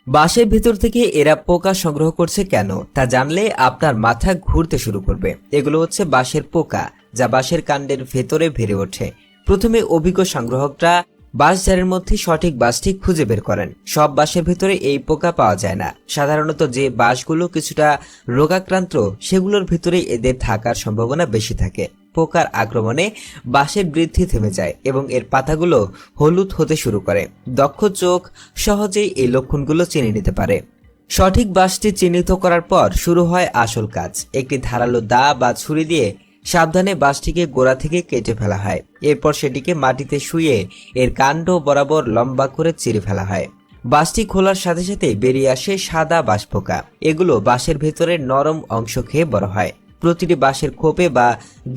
বাঁশের ভেতর থেকে এরা পোকা সংগ্রহ করছে কেন তা জানলে আপনার মাথা ঘুরতে শুরু করবে। এগুলো হচ্ছে বাঁশের পোকা, যা বাঁশের কাণ্ডের ভেতরে বেড়ে ওঠে। প্রথমে অভিজ্ঞ সংগ্রাহকরা বাঁশঝাড়ের মধ্যে সঠিক বাঁশটি খুঁজে বের করেন। সব বাঁশের ভেতরে এই পোকা পাওয়া যায় না। সাধারণত যে বাঁশগুলো কিছুটা রোগাক্রান্ত, সেগুলোর ভেতরে এদের থাকার সম্ভাবনা বেশি থাকে। পোকার আক্রমণে বাঁশের বৃদ্ধি থেমে যায় এবং এর পাতাগুলো হলুদ হতে শুরু করে। দক্ষ চোখ সহজেই এই লক্ষণগুলো চিনে নিতে পারে। সঠিক বাঁশটি চিহ্নিত করার পর শুরু হয় আসল কাজ। একটি ধারালো দা বা ছুরি দিয়ে সাবধানে বাঁশটিকে গোড়া থেকে কেটে ফেলা হয়। এরপর সেটিকে মাটিতে শুইয়ে এর কাণ্ড বরাবর লম্বা করে চিরে ফেলা হয়। বাঁশটি খোলার সাথে সাথে বেরিয়ে আসে সাদা বাঁশ পোকা। এগুলো বাঁশের ভেতরের নরম অংশ খেয়ে বড় হয়। প্রতিটি বাঁশের খোপে বা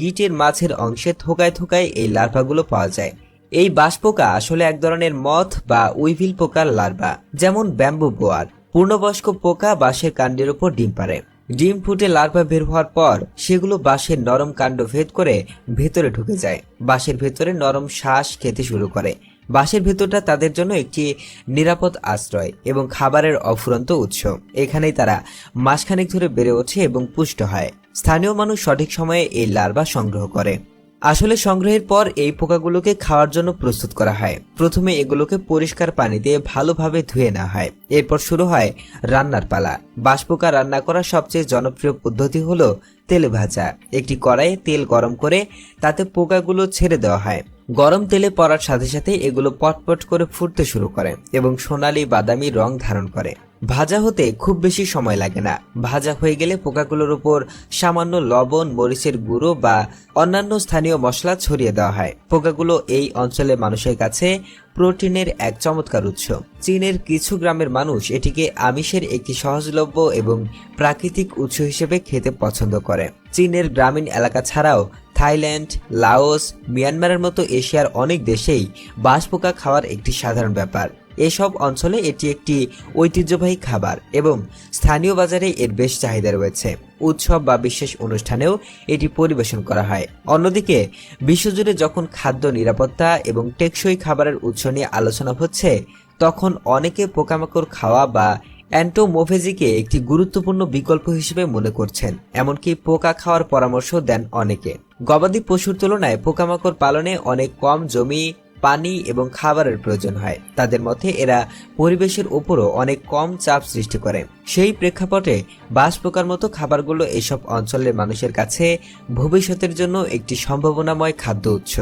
গিটের মাঝের অংশে থোকায় থোকায় এই লার্ভাগুলো পাওয়া যায়। এই বাঁশ পোকা আসলে এক ধরনের মথ বা উইভিল পোকার লার্ভা, যেমন ব্যাম্বু বোয়ার। পূর্ণবয়স্ক পোকা বাঁশের কাণ্ডের উপর ডিম পাড়ে। ডিম ফুটে লার্ভা বের হওয়ার পর সেগুলো বাঁশের নরম কাণ্ড ভেদ করে ভেতরে ঢুকে যায়। বাঁশের ভেতরে নরম শ্বাস খেতে শুরু করে। বাঁশের ভেতরটা তাদের জন্য একটি নিরাপদ আশ্রয় এবং খাবারের অফুরন্ত উৎস। এখানেই তারা মাসখানেক ধরে বেড়ে ওঠে এবং পুষ্ট হয়। স্থানীয় মানুষ সঠিক সময়ে এই লার্ভা সংগ্রহ করে। আসলে সংগ্রহের পর এই পোকাগুলোকে খাওয়ার জন্য প্রস্তুত করা হয়। প্রথমে এগুলোকে পরিষ্কার পানি দিয়ে ভালোভাবে ধুয়ে নেওয়া হয়। এরপর শুরু হয় রান্নার পালা। বাঁশ পোকা রান্না করার সবচেয়ে জনপ্রিয় পদ্ধতি হলো তেলে ভাজা। একটি কড়াইয়ে তেল গরম করে তাতে পোকাগুলো ছেড়ে দেওয়া হয়। গরম তেলে পড়ার সাথে সাথে এগুলো পটপট করে ফুটতে শুরু করে এবং সোনালী বাদামি রং ধারণ করে। ভাজা হতে খুব বেশি সময় লাগে না। ভাজা হয়ে গেলে পোকাগুলোর উপর সামান্য লবণ, মরিচের গুঁড়ো বা অন্যান্য স্থানীয় মশলা ছড়িয়ে দেওয়া হয়। পোকাগুলো এই অঞ্চলের মানুষের কাছে প্রোটিনের এক চমৎকার উৎস। চীনের কিছু গ্রামের মানুষ এটিকে আমিষের একটি সহজলভ্য এবং প্রাকৃতিক উৎস হিসেবে খেতে পছন্দ করে। চীনের গ্রামীণ এলাকা ছাড়াও থাইল্যান্ড, লাওস, মিয়ানমারের মতো এশিয়ার অনেক দেশেই বাঁশ পোকা খাওয়ার একটি সাধারণ ব্যাপার। এসব অঞ্চলে এটি একটি ঐতিহ্যবাহী খাবার এবং স্থানীয় বাজারে এর বেশ চাহিদা রয়েছে। উৎসব বা বিশেষ অনুষ্ঠানেও এটি পরিবেশন করা হয়। অন্যদিকে বিশ্বজুড়ে যখন খাদ্য নিরাপত্তা এবং টেকসই খাবারের উৎস নিয়ে আলোচনা হচ্ছে, তখন অনেকে পোকামাকড় খাওয়া বা অ্যান্টোমোফেজিকে একটি গুরুত্বপূর্ণ বিকল্প হিসেবে মনে করছেন। এমনকি পোকা খাওয়ার পরামর্শ দেন অনেকে। গবাদি পশুর তুলনায় পোকামাকড় পালনে অনেক কম জমি, পানি এবং খাবারের প্রয়োজন হয়। তাদের মধ্যে এরা পরিবেশের উপরও অনেক কম চাপ সৃষ্টি করে। সেই প্রেক্ষাপটে বাঁশ পোকার মতো খাবারগুলো এসব অঞ্চলের মানুষের কাছে ভবিষ্যতের জন্য একটি সম্ভাবনাময় খাদ্য উৎস।